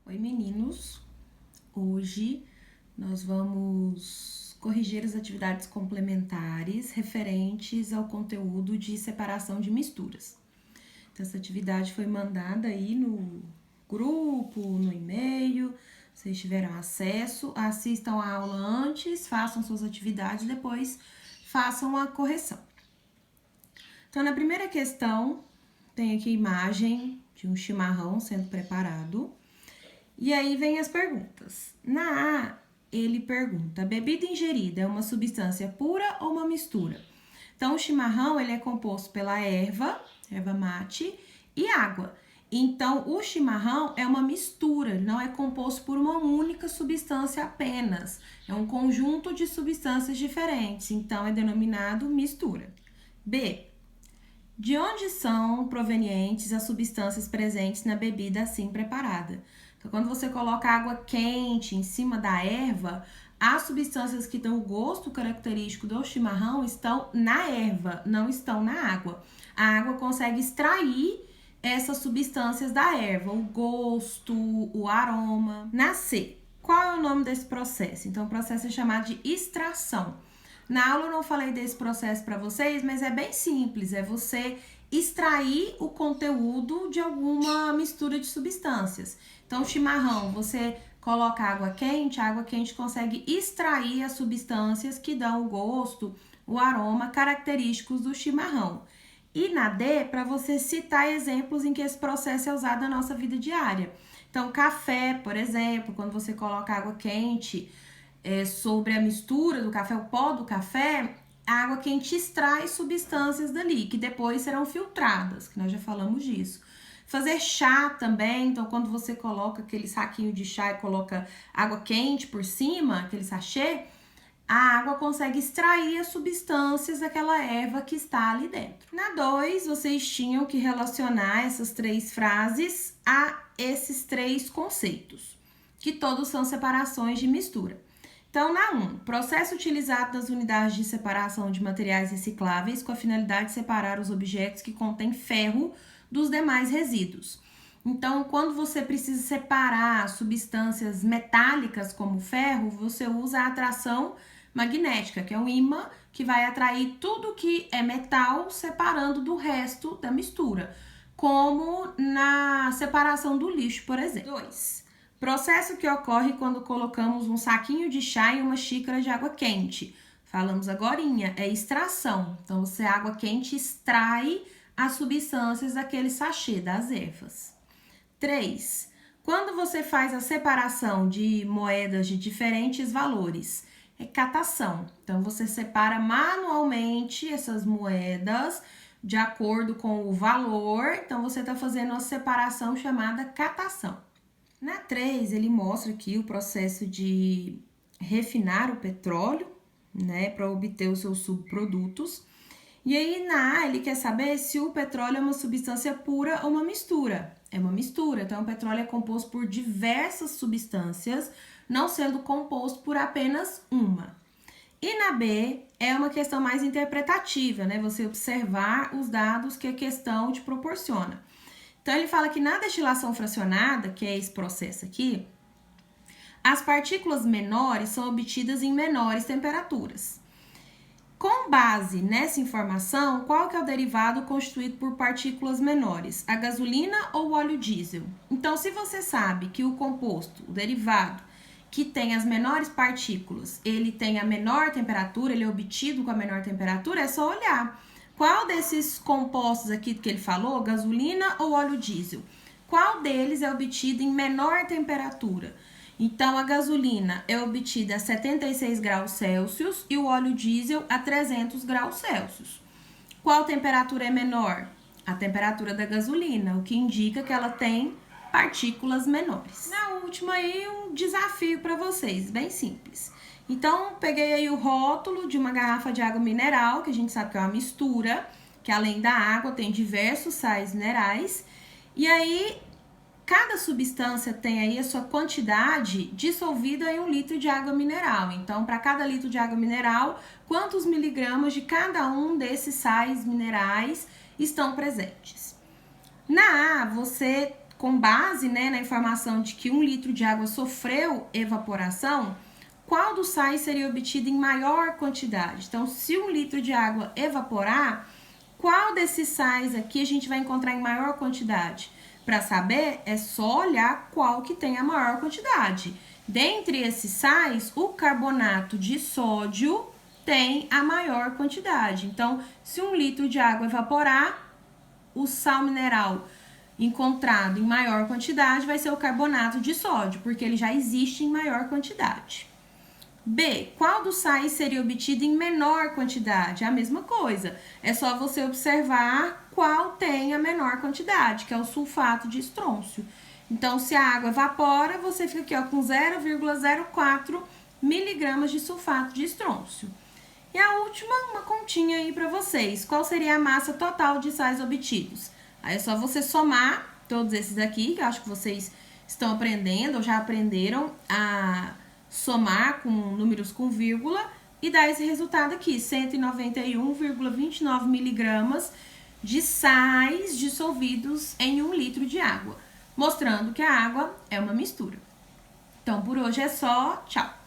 Oi, meninos! Hoje nós vamos corrigir as atividades complementares referentes ao conteúdo de separação de misturas. Então, essa atividade foi mandada aí no grupo, no e-mail. Vocês tiveram acesso, assistam a aula antes, façam suas atividades, depois façam a correção. Então, na primeira questão, tem aqui a imagem de um chimarrão sendo preparado. E aí vem as perguntas. Na A, ele pergunta: a bebida ingerida é uma substância pura ou uma mistura? Então, o chimarrão ele é composto pela erva mate e água. Então, o chimarrão é uma mistura, não é composto por uma única substância apenas. É um conjunto de substâncias diferentes, então é denominado mistura. B. De onde são provenientes as substâncias presentes na bebida assim preparada? Então, quando você coloca água quente em cima da erva, as substâncias que dão o gosto característico do chimarrão estão na erva, não estão na água. A água consegue extrair essas substâncias da erva, o gosto, o aroma. Na C, qual é o nome desse processo? Então, o processo é chamado de extração. Na aula eu não falei desse processo para vocês, mas é bem simples, é você extrair o conteúdo de alguma mistura de substâncias. Então, o chimarrão, você coloca água quente, a água quente consegue extrair as substâncias que dão o gosto, o aroma característicos do chimarrão. E na D, para você citar exemplos em que esse processo é usado na nossa vida diária. Então, café, por exemplo, quando você coloca água quente sobre a mistura do café, o pó do café, a água quente extrai substâncias dali, que depois serão filtradas, que nós já falamos disso. Fazer chá também, então quando você coloca aquele saquinho de chá e coloca água quente por cima, aquele sachê, a água consegue extrair as substâncias daquela erva que está ali dentro. Na 2, vocês tinham que relacionar essas três frases a esses três conceitos, que todos são separações de mistura. Então, na 1, processo utilizado nas unidades de separação de materiais recicláveis com a finalidade de separar os objetos que contêm ferro dos demais resíduos. Então, quando você precisa separar substâncias metálicas como ferro, você usa a atração magnética, que é um ímã que vai atrair tudo que é metal, separando do resto da mistura, como na separação do lixo, por exemplo. 2. Processo que ocorre quando colocamos um saquinho de chá em uma xícara de água quente. Falamos agorinha, é extração. Então, você, água quente, extrai as substâncias daquele sachê, das ervas. 3. Quando você faz a separação de moedas de diferentes valores, é catação. Então, você separa manualmente essas moedas de acordo com o valor. Então, você está fazendo uma separação chamada catação. Na 3, ele mostra aqui o processo de refinar o petróleo, né, para obter os seus subprodutos. E aí, na A, ele quer saber se o petróleo é uma substância pura ou uma mistura. É uma mistura, então o petróleo é composto por diversas substâncias, não sendo composto por apenas uma. E na B, é uma questão mais interpretativa, né? Você observar os dados que a questão te proporciona. Então, ele fala que na destilação fracionada, que é esse processo aqui, as partículas menores são obtidas em menores temperaturas. Com base nessa informação, qual que é o derivado constituído por partículas menores? A gasolina ou o óleo diesel? Então, se você sabe que o composto, o derivado, que tem as menores partículas, ele tem a menor temperatura, ele é obtido com a menor temperatura, é só olhar. Qual desses compostos aqui que ele falou, gasolina ou óleo diesel? Qual deles é obtido em menor temperatura? Então, a gasolina é obtida a 76 graus Celsius e o óleo diesel a 300 graus Celsius. Qual temperatura é menor? A temperatura da gasolina, o que indica que ela tem partículas menores. Na última aí, um desafio para vocês, bem simples. Então, peguei aí o rótulo de uma garrafa de água mineral, que a gente sabe que é uma mistura, que além da água tem diversos sais minerais. E aí, cada substância tem aí a sua quantidade dissolvida em 1 litro de água mineral. Então, para cada litro de água mineral, quantos miligramas de cada um desses sais minerais estão presentes? Na A, você com base, né, na informação de que 1 litro de água sofreu evaporação, qual dos sais seria obtido em maior quantidade? Então, se 1 litro de água evaporar, qual desses sais aqui a gente vai encontrar em maior quantidade? Para saber, é só olhar qual que tem a maior quantidade. Dentre esses sais, o carbonato de sódio tem a maior quantidade. Então, se 1 litro de água evaporar, o sal mineral encontrado em maior quantidade vai ser o carbonato de sódio, porque ele já existe em maior quantidade. B, qual dos sais seria obtido em menor quantidade? A mesma coisa, é só você observar qual tem a menor quantidade, que é o sulfato de estrôncio. Então, se a água evapora, você fica aqui ó, com 0,04 miligramas de sulfato de estrôncio. E a última, uma continha aí para vocês. Qual seria a massa total de sais obtidos? Aí é só você somar todos esses aqui, que eu acho que vocês estão aprendendo ou já aprenderam a somar com números com vírgula e dar esse resultado aqui, 191,29 miligramas de sais dissolvidos em 1 litro de água, mostrando que a água é uma mistura. Então, por hoje é só. Tchau!